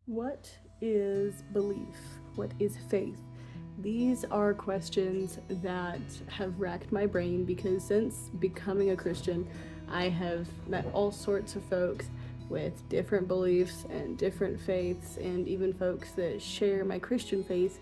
What is belief? What is faith? These are questions that have racked my brain because since becoming a Christian, I have met all sorts of folks with different beliefs and different faiths, and even folks that share my Christian faith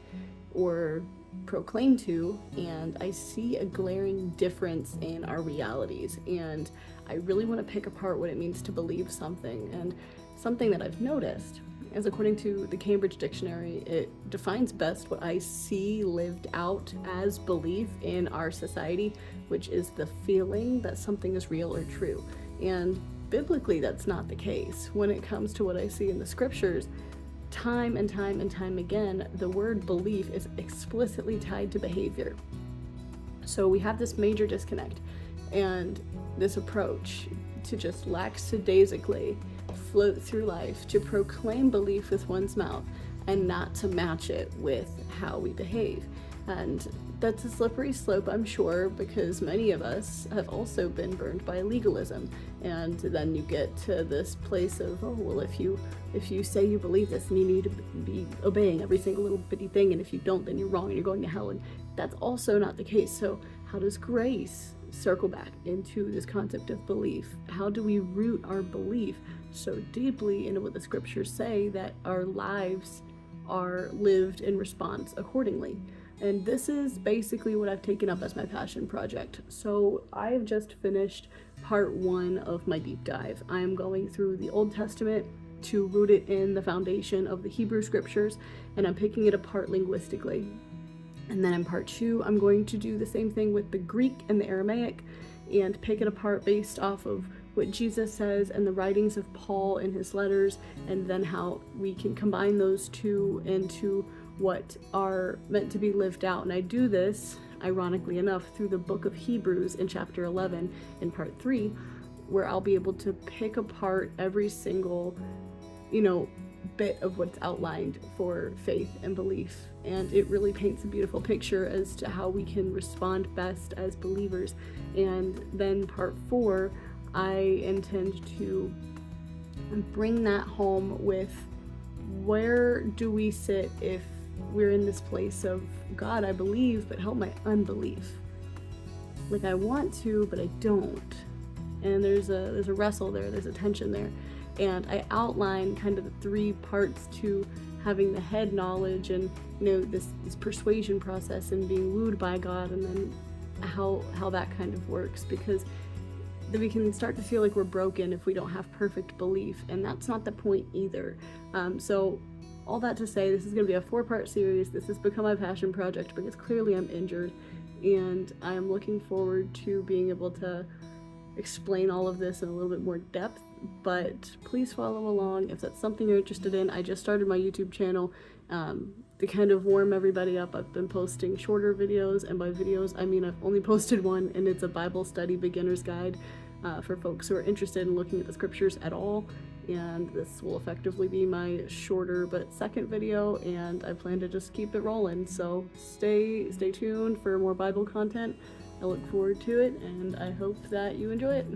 or proclaim to, and I see a glaring difference in our realities. And I really want to pick apart what it means to believe something. And something that I've noticed is, according to the Cambridge Dictionary, it defines best what I see lived out as belief in our society, which is the feeling that something is real or true. And biblically, that's not the case. When it comes to what I see in the scriptures, time and time and time again, the word belief is explicitly tied to behavior. So we have this major disconnect, and this approach to just lackadaisically float through life, to proclaim belief with one's mouth and not to match it with how we behave. And that's a slippery slope, I'm sure, because many of us have also been burned by legalism. And then you get to this place of, oh, well, if you say you believe this, then you need to be obeying every single little bitty thing, and if you don't, then you're wrong and you're going to hell. And that's also not the case. So how does grace circle back into this concept of belief? How do we root our belief so deeply into what the scriptures say that our lives are lived in response accordingly? And this is basically what I've taken up as my passion project. So I've just finished part 1 of my deep dive. I am going through the Old Testament to root it in the foundation of the Hebrew scriptures, and I'm picking it apart linguistically. And then in part 2, I'm going to do the same thing with the Greek and the Aramaic and pick it apart based off of what Jesus says and the writings of Paul in his letters, and then how we can combine those two into what are meant to be lived out. And I do this, ironically enough, through the book of Hebrews in chapter 11 in part 3, where I'll be able to pick apart every single, bit of what's outlined for faith and belief. And it really paints a beautiful picture as to how we can respond best as believers. And then part 4, I intend to bring that home with, where do we sit if we're in this place of, God, I believe, but help my unbelief. Like, I want to, but I don't. And there's a wrestle there, there's a tension there. And I outline kind of the 3 parts to having the head knowledge and, this persuasion process and being wooed by God, and then how that kind of works, because then we can start to feel like we're broken if we don't have perfect belief, and that's not the point either. So all that to say, this is going to be a 4-part series. This has become my passion project because clearly I'm injured, and I'm looking forward to being able to explain all of this in a little bit more depth. But please follow along if that's something you're interested in. I just started my YouTube channel to kind of warm everybody up. I've been posting shorter videos, and by videos I mean I've only posted one, and it's a Bible study beginner's guide for folks who are interested in looking at the scriptures at all. And this will effectively be my shorter but second video, and I plan to just keep it rolling. So stay tuned for more Bible content. I look forward to it, and I hope that you enjoy it.